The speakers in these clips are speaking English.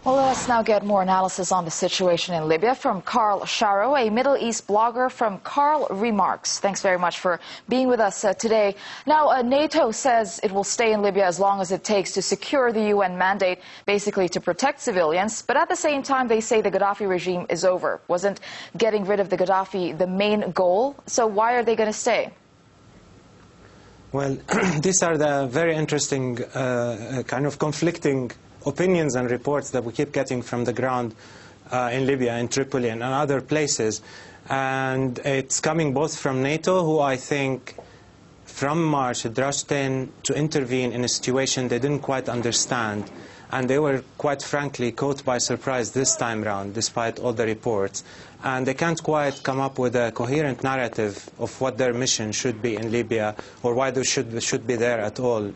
Well, let's now get more analysis on the situation in Libya from Karl Sharro, a Middle East blogger from Karl Remarks. Thanks very much for being with us today. Now, NATO says it will stay in Libya as long as it takes to secure the UN mandate, basically to protect civilians. But at the same time, they say the Gaddafi regime is over. Wasn't getting rid of the Gaddafi the main goal? So why are they going to stay? Well, these are the very interesting kind of conflicting opinions and reports that we keep getting from the ground in Libya, in Tripoli and other places. And it's coming both from NATO, who I think from March had rushed in to intervene in a situation they didn't quite understand. And they were, quite frankly, caught by surprise this time round, despite all the reports. And they can't quite come up with a coherent narrative of what their mission should be in Libya, or why they should be there at all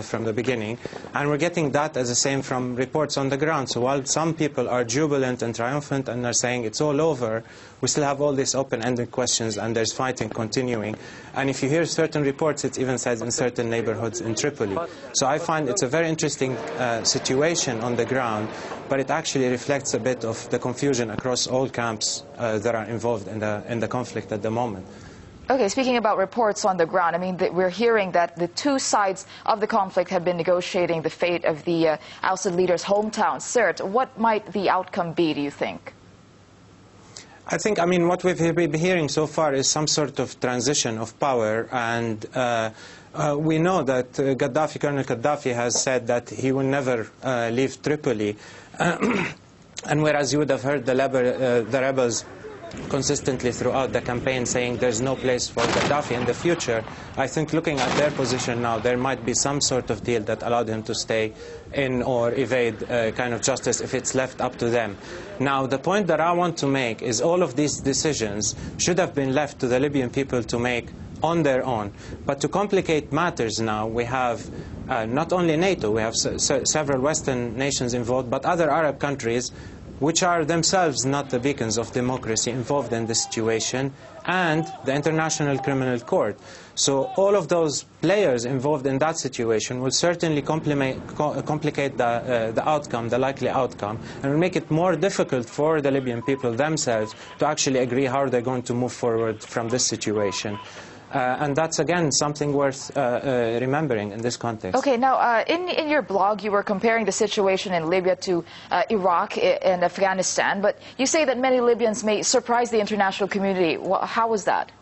from the beginning. And we're getting that as the same from reports on the ground. So while some people are jubilant and triumphant and are saying it's all over, we still have all these open-ended questions, and there's fighting continuing. And if you hear certain reports, it even says in certain neighborhoods in Tripoli. So I find it's a very interesting situation on the ground, but it actually reflects a bit of the confusion across all camps that are involved in the conflict at the moment. Okay, speaking about reports on the ground, I mean, we're hearing that the two sides of the conflict have been negotiating the fate of the ousted leader's hometown, Sirte. What might the outcome be, do you think? I think, what we've been hearing so far is some sort of transition of power, and we know that Colonel Gaddafi has said that he will never leave Tripoli. And whereas you would have heard the rebels consistently throughout the campaign saying there's no place for Gaddafi in the future, I think looking at their position now, there might be some sort of deal that allowed him to stay in or evade kind of justice if it's left up to them. Now, the point that I want to make is all of these decisions should have been left to the Libyan people to make on their own. But to complicate matters now, we have not only NATO, we have several Western nations involved, but other Arab countries which are themselves not the beacons of democracy involved in this situation, and the International Criminal Court. So all of those players involved in that situation will certainly complicate the outcome, the likely outcome, and will make it more difficult for the Libyan people themselves to actually agree how they're going to move forward from this situation. And that's, again, something worth remembering in this context. Okay, now, in your blog, you were comparing the situation in Libya to Iraq and Afghanistan, but you say that many Libyans may surprise the international community. How was that?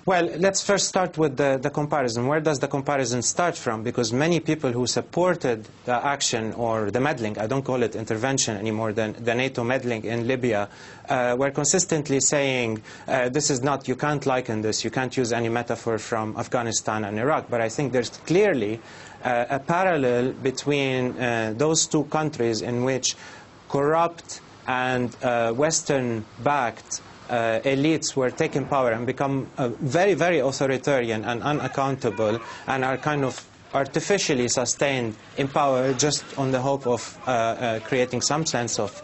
Well, let's first start with the comparison. Where does the comparison start from? Because many people who supported the action or the meddling, I don't call it intervention anymore, the NATO meddling in Libya, were consistently saying, this is not, you can't liken this, you can't use any metaphor from Afghanistan and Iraq. But I think there's clearly a parallel between those two countries in which corrupt and Western-backed elites were taking power and become very, very authoritarian and unaccountable, and are kind of artificially sustained in power just on the hope of creating some sense of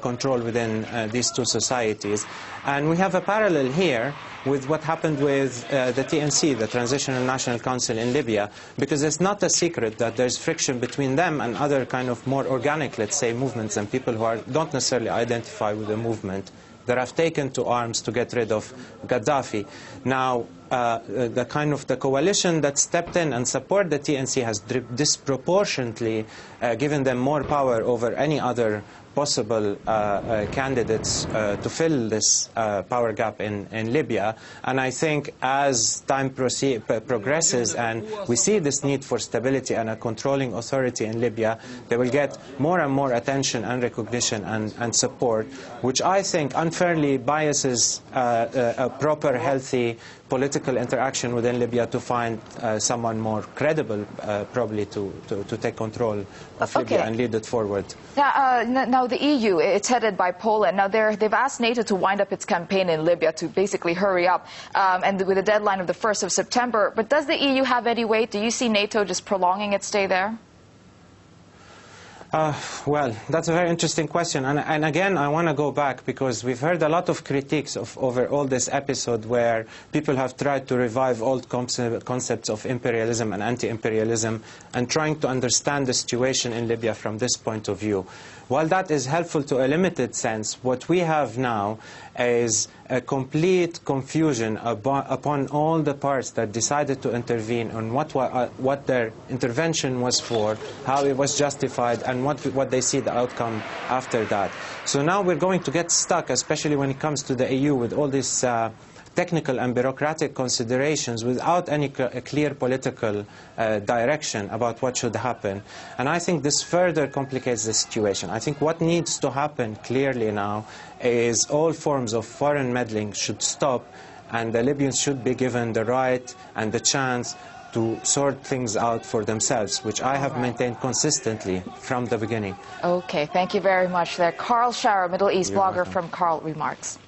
control within these two societies. And we have a parallel here with what happened with the TNC, the Transitional National Council in Libya, because it's not a secret that there's friction between them and other kind of more organic, let's say, movements and people who don't necessarily identify with the movement that have taken to arms to get rid of Gaddafi. Now, the coalition that stepped in and supported the TNC has disproportionately given them more power over any other possible candidates to fill this power gap in Libya. And I think as time progresses and we see this need for stability and a controlling authority in Libya, they will get more and more attention and recognition and support, which I think unfairly biases a proper, healthy political interaction within Libya to find someone more credible, probably, to take control of Libya and lead it forward. Now the EU, it's headed by Poland. Now they've asked NATO to wind up its campaign in Libya to basically hurry up, and with a deadline of the 1st of September. But does the EU have any weight? Do you see NATO just prolonging its stay there? Well, that's a very interesting question. And again, I want to go back because we've heard a lot of critiques over all this episode where people have tried to revive old concepts of imperialism and anti-imperialism and trying to understand the situation in Libya from this point of view. While that is helpful to a limited sense, what we have now is a complete confusion upon all the parts that decided to intervene on what their intervention was for, how it was justified, and what they see the outcome after that. So now we're going to get stuck, especially when it comes to the EU, with all these technical and bureaucratic considerations without any clear political direction about what should happen. And I think this further complicates the situation. I think what needs to happen clearly now is all forms of foreign meddling should stop, and the Libyans should be given the right and the chance to sort things out for themselves, which I have maintained consistently from the beginning. Okay, thank you very much there. Karl Sharro, Middle East blogger from Karl Remarks.